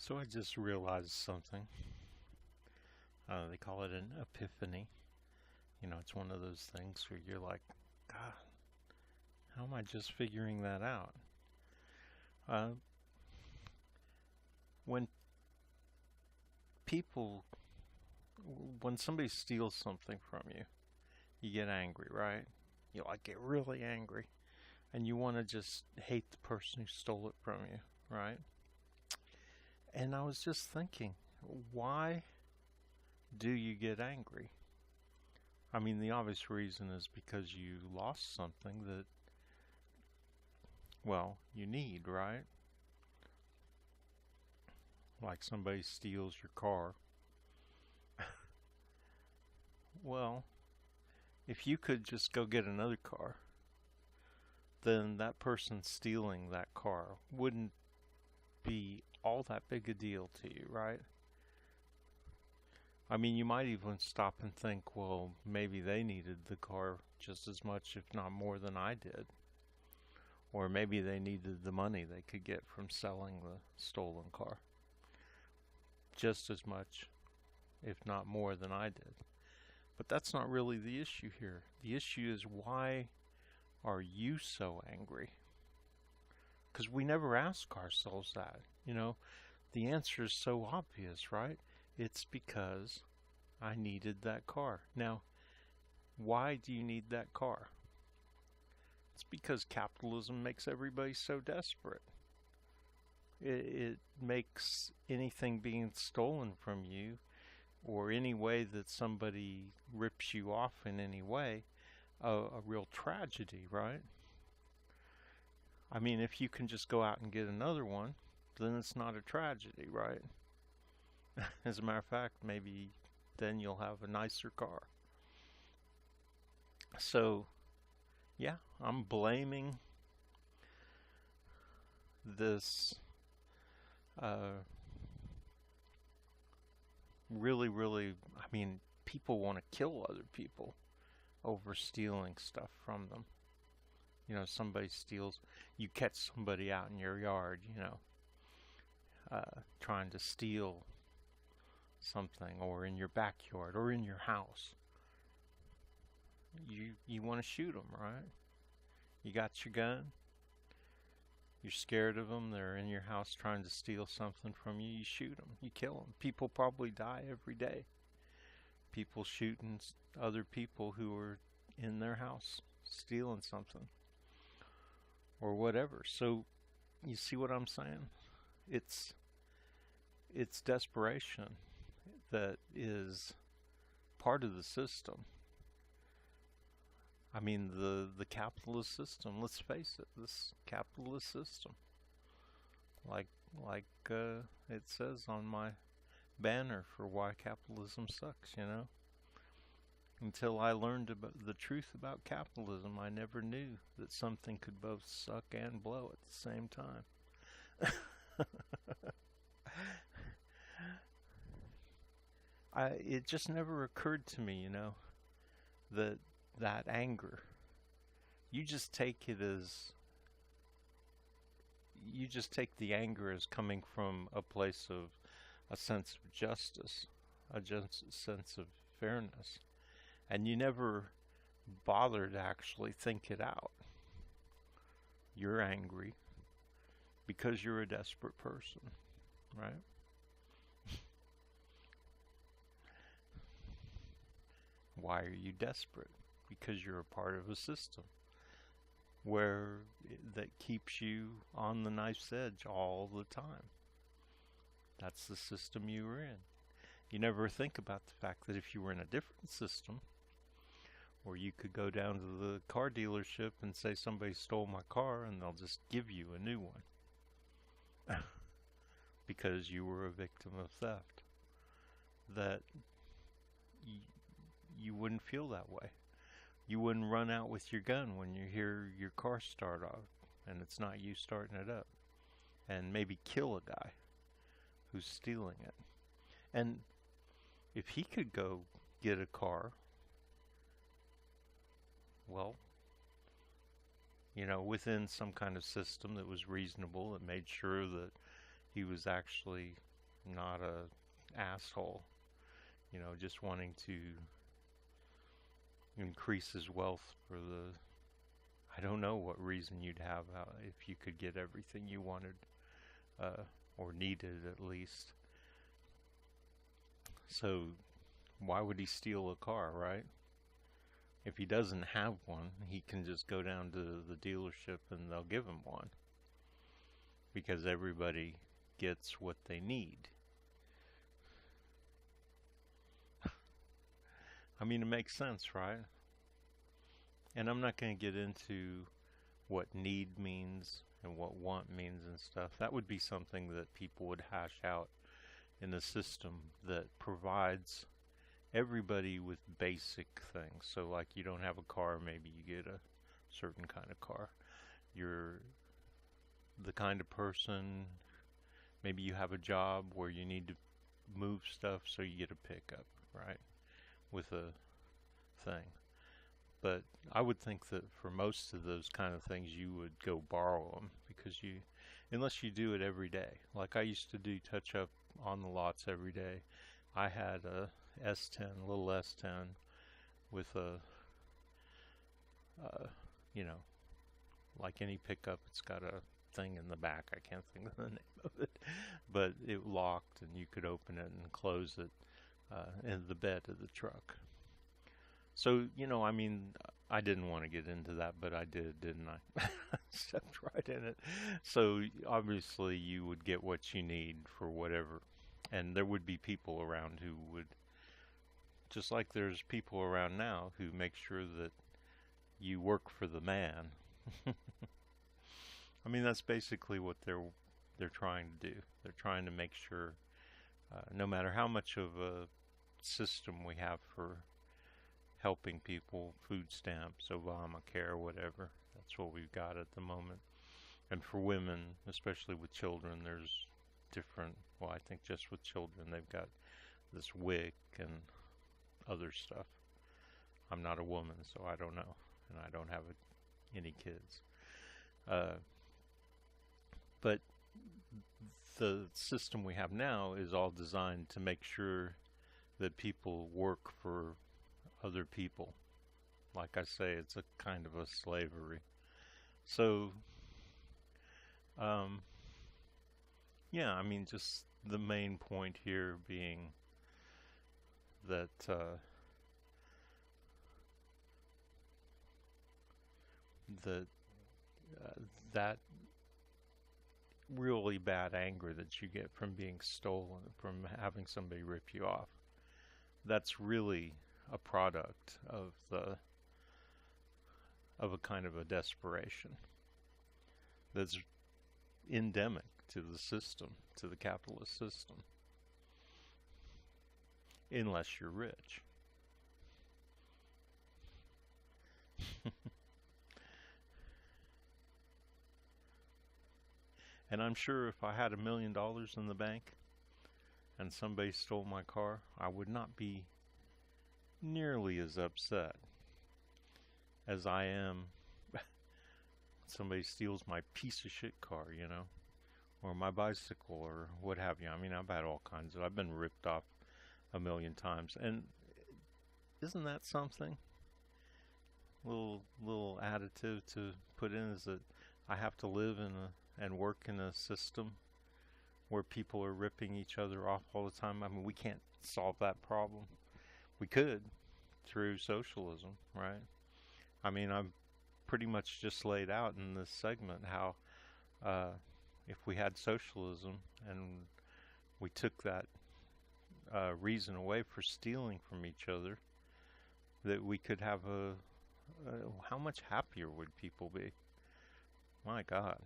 So I just realized something. They call it an epiphany. It's one of those things where you're like, God, how am I just figuring that out? Uh, when people, when somebody steals something from you, you get angry, right? You like get really angry, and you want to just hate the person who stole it from you, right? And I was just thinking, why do you get angry? I mean, the obvious reason is because you lost something that, well, you need, right? Like somebody steals your car. Well, if you could just go get another car, then that person stealing that car wouldn't be all that big a deal to you, right? I mean, you might even stop and think, well, maybe they needed the car just as much, if not more, than I did. Or maybe they needed the money they could get from selling the stolen car just as much, if not more, than I did. But that's not really the issue here. The issue is, why are you so angry? Because we never ask ourselves that. The answer is so obvious, right? It's because I needed that car. Now, why do you need that car? It's because capitalism makes everybody so desperate. It makes anything being stolen from you, or any way that somebody rips you off in any way, a real tragedy, right? I mean, if you can just go out and get another one, then it's not a tragedy, right? As a matter of fact, maybe then you'll have a nicer car. So, yeah, I'm blaming this uh, really, I mean, people want to kill other people over stealing stuff from them. Somebody steals, you catch somebody out in your yard, trying to steal something, or in your backyard, or in your house. You want to shoot them, right? You got your gun. You're scared of them. They're in your house trying to steal something from you. You shoot them. You kill them. People probably die every day. People shooting other people who are in their house stealing something or whatever. So you see what I'm saying? It's it's desperation that is part of the system. I mean, the capitalist system. Let's face it, this capitalist system, like it says on my banner for why capitalism sucks. Until I learned about the truth about capitalism, I never knew that something could both suck and blow at the same time. It just never occurred to me, that that anger, you just take it as you just take the anger as coming from a place of a sense of justice, a just sense of fairness, and you never bother to actually think it out. You're angry because you're a desperate person, right? Why are you desperate? Because you're a part of a system where that keeps you on the knife's edge all the time. That's the system you were in. You never think about the fact that if you were in a different system, or you could go down to the car dealership and say somebody stole my car, and they'll just give you a new one because you were a victim of theft, that you wouldn't feel that way. You wouldn't run out with your gun when you hear your car start off and it's not you starting it up, and maybe kill a guy who's stealing it. And if he could go get a car, well, within some kind of system that was reasonable, that made sure that he was actually not a asshole, just wanting to increase his wealth for I don't know what reason you'd have if you could get everything you wanted, or needed at least. So why would he steal a car, right? If he doesn't have one, he can just go down to the dealership and they'll give him one. Because everybody gets what they need. I mean, it makes sense, right? And I'm not going to get into what need means and what want means and stuff. That would be something that people would hash out in a system that provides everybody with basic things. So like, you don't have a car, maybe you get a certain kind of car. You're the kind of person, maybe you have a job where you need to move stuff, so you get a pickup, right? With a thing. But I would think that for most of those kind of things, you would go borrow them, because unless you do it every day. Like I used to do touch up on the lots every day. I had a S10, little S10 with a, like any pickup, it's got a thing in the back. I can't think of the name of it, but it locked and you could open it and close it in the bed of the truck. So, I mean, I didn't want to get into that, but I did, didn't I? Stepped right in it. So obviously you would get what you need for whatever. And there would be people around who would, just like there's people around now who make sure that you work for the man. I mean, that's basically what they're trying to do. They're trying to make sure, no matter how much of a system we have for helping people, food stamps, Obamacare, whatever, that's what we've got at the moment. And for women, especially with children, there's different, well, I think just with children, they've got this WIC and other stuff. I'm not a woman, so I don't know, and I don't have any kids. But the system we have now is all designed to make sure that people work for other people. Like I say, it's a kind of a slavery. So, yeah, I mean, just the main point here being that that really bad anger that you get from being stolen, from having somebody rip you off, that's really a product of a kind of a desperation that's endemic to the system, to the capitalist system, unless you're rich. And I'm sure if I had $1 million in the bank and somebody stole my car, I would not be nearly as upset as I am somebody steals my piece of shit car, or my bicycle or what have you. I mean, I've had all kinds of, I've been ripped off a million times. And isn't that something? Little additive to put in is that I have to live and work in a system where people are ripping each other off all the time. I mean, we can't solve that problem. We could through socialism, right? I mean, I've pretty much just laid out in this segment how if we had socialism and we took that reason away for stealing from each other, that we could have how much happier would people be? My God.